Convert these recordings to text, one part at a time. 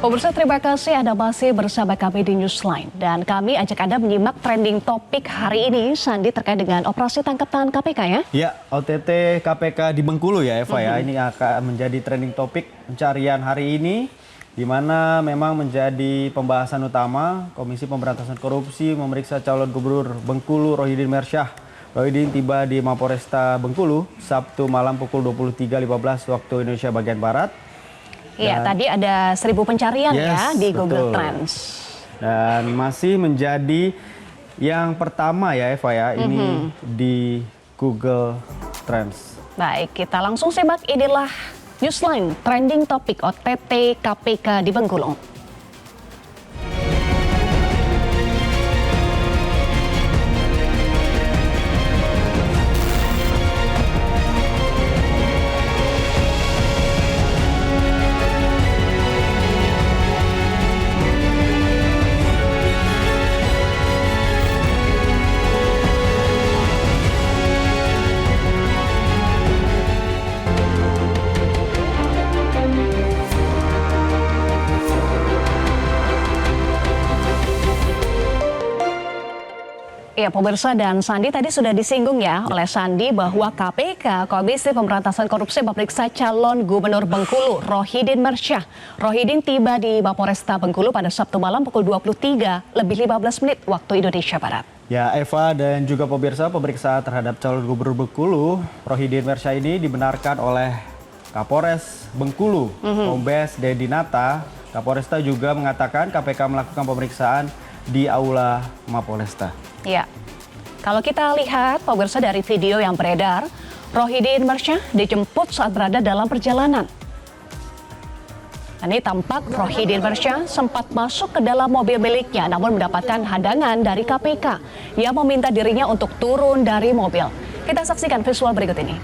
Pemirsa, terima kasih Anda masih bersama kami di Newsline. Dan kami ajak Anda menyimak trending topik hari ini, Sandi, terkait dengan operasi tangkap tangan KPK ya? Ya, OTT KPK di Bengkulu ya Eva ya. Ini akan menjadi trending topik pencarian hari ini, di mana memang menjadi pembahasan utama. Komisi Pemberantasan Korupsi memeriksa calon gubernur Bengkulu Rohidin Mersyah. Rohidin tiba di Mapolresta Bengkulu Sabtu malam pukul 23.15 waktu Indonesia bagian Barat. Iya, tadi ada 1.000 pencarian ya di Google betul. Trends. Dan masih menjadi yang pertama ya Eva ya, ini di Google Trends. Baik, kita langsung simak, inilah Newsline trending topik OTT KPK di Bengkulu. Ya, pemirsa dan Sandi, tadi sudah disinggung ya oleh Sandi bahwa KPK, Komisi Pemberantasan Korupsi, memeriksa calon gubernur Bengkulu, Rohidin Mersyah. Rohidin tiba di Mapolresta Bengkulu pada Sabtu malam pukul 23:15 waktu Indonesia Barat. Ya Eva dan juga pemirsa, pemeriksaan terhadap calon gubernur Bengkulu, Rohidin Mersyah ini dibenarkan oleh Kapolres Bengkulu, Kombes Dedi Nata. Kapolresta juga mengatakan KPK melakukan pemeriksaan di Aula Mapolresta. Ya, kalau kita lihat pemirsa dari video yang beredar, Rohidin Mersyah dijemput saat berada dalam perjalanan. Ini tampak Rohidin Mersyah sempat masuk ke dalam mobil miliknya, namun mendapatkan hadangan dari KPK yang meminta dirinya untuk turun dari mobil. Kita saksikan visual berikut ini.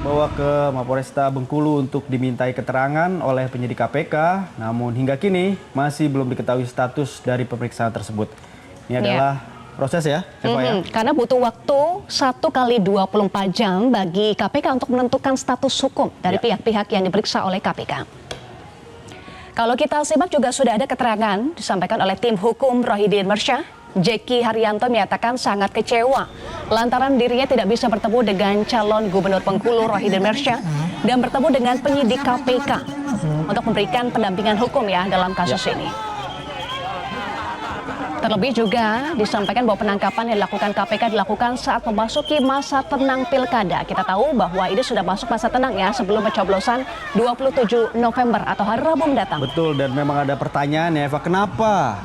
Dibawa ke Mapolresta Bengkulu untuk dimintai keterangan oleh penyidik KPK, namun hingga kini masih belum diketahui status dari pemeriksaan tersebut. Ini adalah proses ya, Eva ya? Karena butuh waktu 1 kali 24 jam bagi KPK untuk menentukan status hukum dari pihak-pihak yang diperiksa oleh KPK. Kalau kita simak juga sudah ada keterangan disampaikan oleh tim hukum Rohidin Mersyah. Jeki Haryanto menyatakan sangat kecewa lantaran dirinya tidak bisa bertemu dengan calon gubernur Bengkulu Rohidin Mersyah dan bertemu dengan penyidik KPK untuk memberikan pendampingan hukum ya dalam kasus ini. Terlebih juga disampaikan bahwa penangkapan yang dilakukan KPK dilakukan saat memasuki masa tenang pilkada. Kita tahu bahwa ini sudah masuk masa tenang ya sebelum pencoblosan 27 November atau hari Rabu mendatang. Betul, dan memang ada pertanyaan ya Eva, kenapa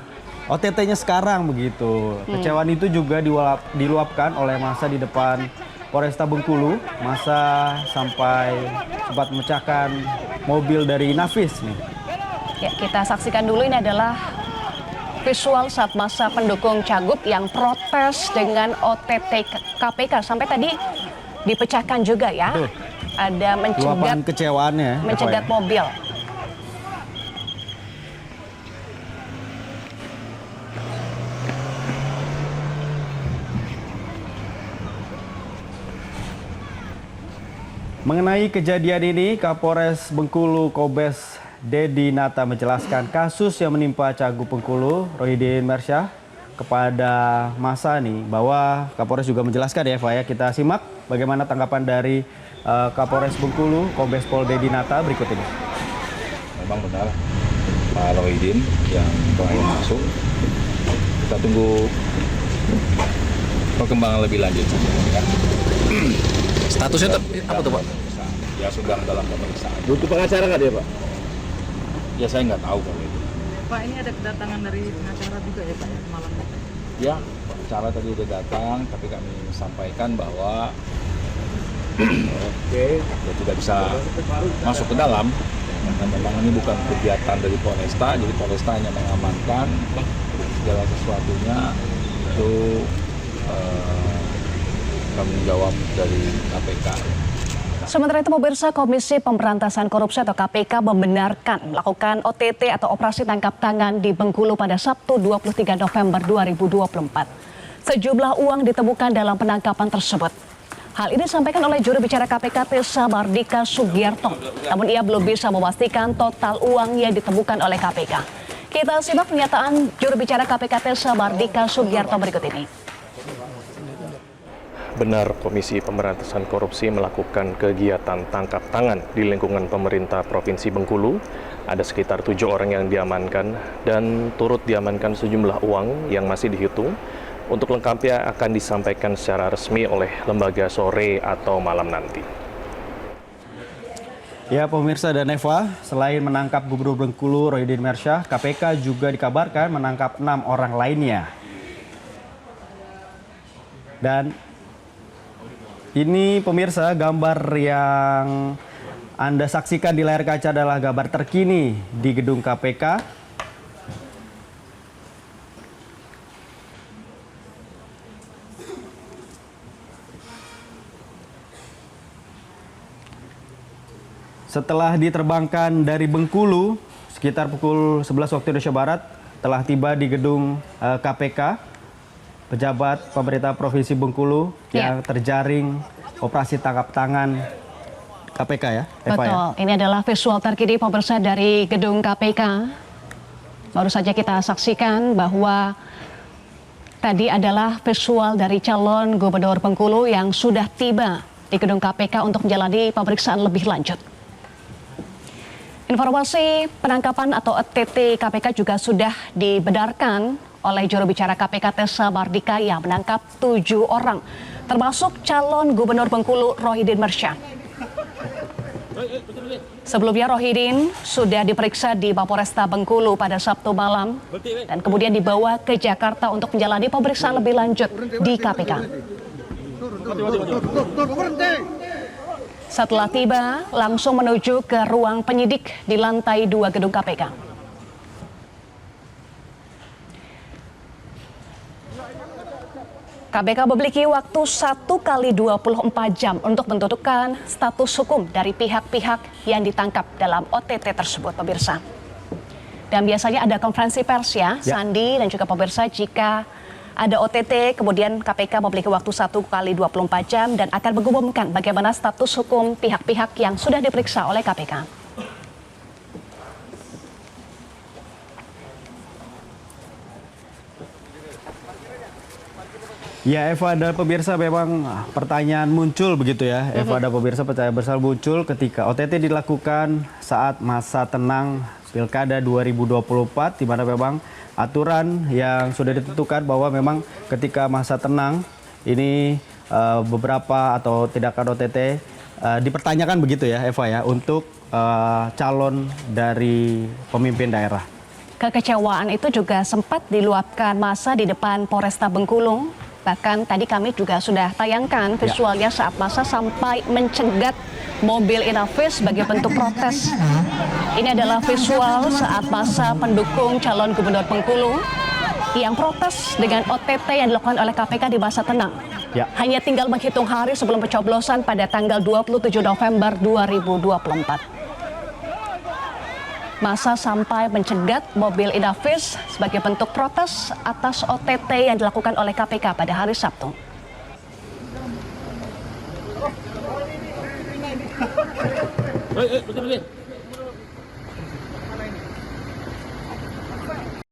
OTT-nya sekarang begitu? Kecewaan itu juga diluapkan oleh massa di depan Polresta Bengkulu. Massa sampai sempat memecahkan mobil dari Nafis nih. Ya, kita saksikan dulu, ini adalah visual saat massa pendukung Cagup yang protes dengan OTT KPK. Sampai tadi dipecahkan juga ya. Betul. Ada Luapan kecewaannya. mencegat mobil. Mengenai kejadian ini, Kapolres Bengkulu Kombes Dedi Nata menjelaskan kasus yang menimpa Cagup Bengkulu Rohidin Mersyah kepada massa nih, bahwa Kapolres juga menjelaskan ya Eva ya. Kita simak bagaimana tanggapan dari Kapolres Bengkulu Kombes Pol Dedi Nata berikut ini. Memang benar Pak Rohidin yang terakhir masuk. Kita tunggu perkembangan lebih lanjut. Statusnya apa tuh Pak? Ya sedang dalam pemeriksaan. Butuh pengacara nggak dia Pak? Ya saya nggak tahu kalau itu. Pak, ini ada kedatangan dari pengacara juga ya Pak ya malam ini? Ya, pengacara tadi udah datang, tapi kami sampaikan bahwa dia tidak bisa masuk ke dalam karena memang ini bukan kegiatan dari Polresta, jadi Polresta hanya mengamankan segala sesuatunya itu tanggung jawab dari KPK. Sementara itu pemirsa, Komisi Pemberantasan Korupsi atau KPK membenarkan melakukan OTT atau operasi tangkap tangan di Bengkulu pada Sabtu 23 November 2024. Sejumlah uang ditemukan dalam penangkapan tersebut. Hal ini disampaikan oleh juru bicara KPK Tessa Mardika Sugiyarto, namun ia belum bisa memastikan total uang yang ditemukan oleh KPK. Kita simak pernyataan juru bicara KPK Tessa Mardika Sugiyarto berikut ini. Benar, Komisi Pemberantasan Korupsi melakukan kegiatan tangkap tangan di lingkungan pemerintah Provinsi Bengkulu. Ada sekitar 7 orang yang diamankan dan turut diamankan sejumlah uang yang masih dihitung. Untuk lengkapnya akan disampaikan secara resmi oleh lembaga sore atau malam nanti. Ya pemirsa dan Eva, selain menangkap Gubernur Bengkulu Rohidin Mersyah, KPK juga dikabarkan menangkap 6 orang lainnya. Dan ini pemirsa, gambar yang Anda saksikan di layar kaca adalah gambar terkini di gedung KPK. Setelah diterbangkan dari Bengkulu sekitar pukul 11 waktu Indonesia Barat, telah tiba di gedung KPK. Pejabat pemerintah Provinsi Bengkulu yang terjaring operasi tangkap tangan KPK ya, Eva. Betul, ya? Ini adalah visual terkini pemirsa dari gedung KPK. Baru saja kita saksikan bahwa tadi adalah visual dari calon Gubernur Bengkulu yang sudah tiba di gedung KPK untuk menjalani pemeriksaan lebih lanjut. Informasi penangkapan atau OTT KPK juga sudah dibenarkan oleh juru bicara KPK Tessa Mardika yang menangkap 7 orang, termasuk calon Gubernur Bengkulu Rohidin Mersyah. Sebelumnya Rohidin sudah diperiksa di Mapolresta Bengkulu pada Sabtu malam dan kemudian dibawa ke Jakarta untuk menjalani pemeriksaan lebih lanjut di KPK. Setelah tiba, langsung menuju ke ruang penyidik di lantai 2 gedung KPK. KPK memiliki waktu 1 kali 24 jam untuk menentukan status hukum dari pihak-pihak yang ditangkap dalam OTT tersebut, pemirsa. Dan biasanya ada konferensi pers ya, Sandi dan juga pemirsa, jika ada OTT, kemudian KPK memiliki waktu 1 kali 24 jam dan akan mengumumkan bagaimana status hukum pihak-pihak yang sudah diperiksa oleh KPK. Ya Eva dan pemirsa, memang pertanyaan muncul begitu ya. Eva dan pemirsa, pertanyaan besar muncul ketika OTT dilakukan saat masa tenang Pilkada 2024, di mana memang aturan yang sudah ditentukan bahwa memang ketika masa tenang ini beberapa atau tindakan OTT dipertanyakan begitu ya Eva ya, untuk calon dari pemimpin daerah. Kekecewaan itu juga sempat diluapkan massa di depan Polresta Bengkulu. Bahkan tadi kami juga sudah tayangkan visualnya saat massa sampai mencegat mobil Inavis sebagai bentuk protes. Ini adalah visual saat massa pendukung calon Gubernur Bengkulu yang protes dengan OTT yang dilakukan oleh KPK di masa tenang. Hanya tinggal menghitung hari sebelum pencoblosan pada tanggal 27 November 2024. Massa sampai mencegat mobil Inavis sebagai bentuk protes atas OTT yang dilakukan oleh KPK pada hari Sabtu.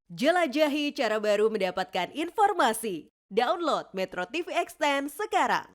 Jelajahi cara baru mendapatkan informasi. Download Metro TV Extend sekarang.